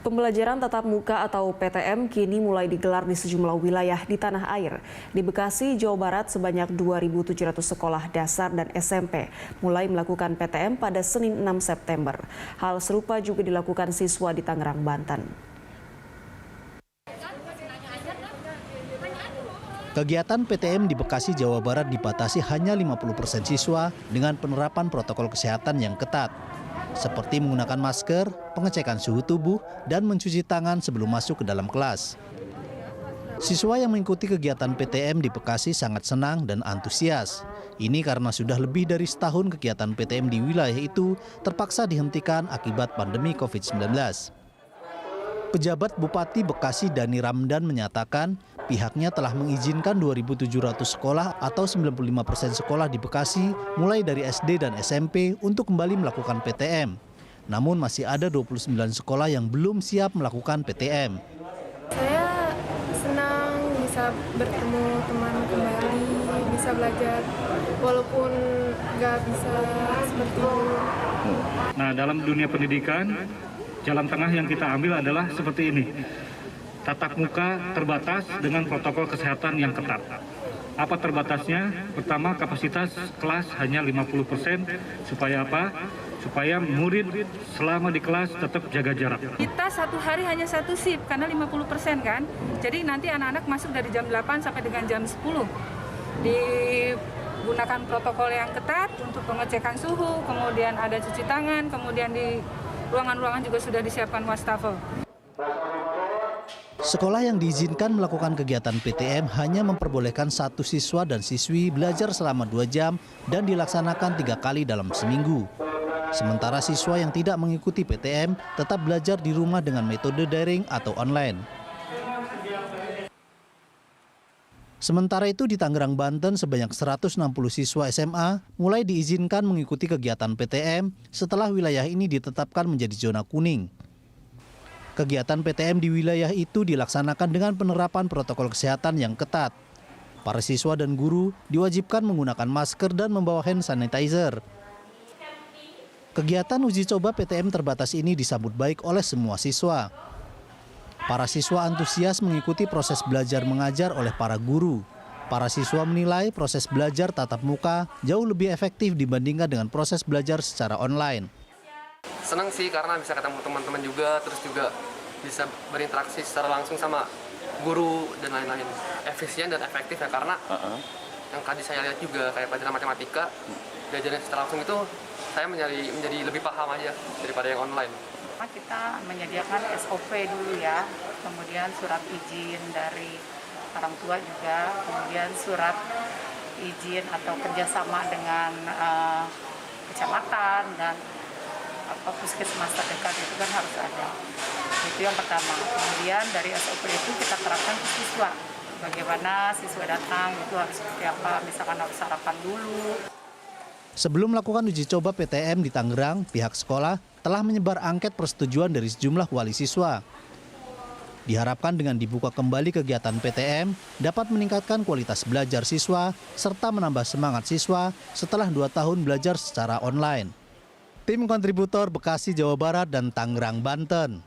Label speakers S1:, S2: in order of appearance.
S1: Pembelajaran tatap muka atau PTM kini mulai digelar di sejumlah wilayah di tanah air. Di Bekasi, Jawa Barat sebanyak 2.700 sekolah dasar dan SMP mulai melakukan PTM pada Senin 6 September. Hal serupa juga dilakukan siswa di Tangerang, Banten.
S2: Kegiatan PTM di Bekasi, Jawa Barat dibatasi hanya 50% siswa dengan penerapan protokol kesehatan yang ketat, seperti menggunakan masker, pengecekan suhu tubuh, dan mencuci tangan sebelum masuk ke dalam kelas. Siswa yang mengikuti kegiatan PTM di Bekasi sangat senang dan antusias. Ini karena sudah lebih dari setahun kegiatan PTM di wilayah itu terpaksa dihentikan akibat pandemi COVID-19. Pejabat Bupati Bekasi Dani Ramdan menyatakan pihaknya telah mengizinkan 2.700 sekolah atau 95% sekolah di Bekasi mulai dari SD dan SMP untuk kembali melakukan PTM. Namun masih ada 29 sekolah yang belum siap melakukan PTM.
S3: Saya senang bisa bertemu teman kembali, bisa belajar walaupun nggak bisa seperti dulu.
S4: Nah, dalam dunia pendidikan, jalan tengah yang kita ambil adalah seperti ini. Tatap muka terbatas dengan protokol kesehatan yang ketat. Apa terbatasnya? Pertama, kapasitas kelas hanya 50%. Supaya apa? Supaya murid selama di kelas tetap jaga jarak.
S5: Kita satu hari hanya satu shift karena 50% kan. Jadi nanti anak-anak masuk dari jam 8 sampai dengan jam 10. Digunakan protokol yang ketat untuk pengecekan suhu, kemudian ada cuci tangan, kemudian di ruangan-ruangan juga sudah disiapkan wastafel.
S2: Sekolah yang diizinkan melakukan kegiatan PTM hanya memperbolehkan satu siswa dan siswi belajar selama 2 jam dan dilaksanakan 3 kali dalam seminggu. Sementara siswa yang tidak mengikuti PTM tetap belajar di rumah dengan metode daring atau online. Sementara itu di Tangerang, Banten sebanyak 160 siswa SMA mulai diizinkan mengikuti kegiatan PTM setelah wilayah ini ditetapkan menjadi zona kuning. Kegiatan PTM di wilayah itu dilaksanakan dengan penerapan protokol kesehatan yang ketat. Para siswa dan guru diwajibkan menggunakan masker dan membawa hand sanitizer. Kegiatan uji coba PTM terbatas ini disambut baik oleh semua siswa. Para siswa antusias mengikuti proses belajar mengajar oleh para guru. Para siswa menilai proses belajar tatap muka jauh lebih efektif dibandingkan dengan proses belajar secara online.
S6: Senang sih karena bisa ketemu teman-teman juga, terus juga bisa berinteraksi secara langsung sama guru dan lain-lain. Efisien dan efektif ya, karena yang tadi saya lihat juga kayak pelajaran matematika, belajarnya secara langsung itu saya menjadi lebih paham aja daripada yang online.
S7: Kita menyediakan SOP dulu ya, kemudian surat izin dari orang tua juga, kemudian surat izin atau kerjasama dengan kecamatan dan puskesmas terdekat itu kan harus ada. Itu yang pertama. Kemudian dari SOP itu kita terapkan ke siswa. Bagaimana siswa datang itu harus seperti apa, misalkan harus sarapan dulu.
S2: Sebelum melakukan uji coba PTM di Tangerang, pihak sekolah telah menyebar angket persetujuan dari sejumlah wali siswa. Diharapkan dengan dibuka kembali kegiatan PTM dapat meningkatkan kualitas belajar siswa serta menambah semangat siswa setelah 2 tahun belajar secara online. Tim kontributor Bekasi, Jawa Barat dan Tangerang, Banten.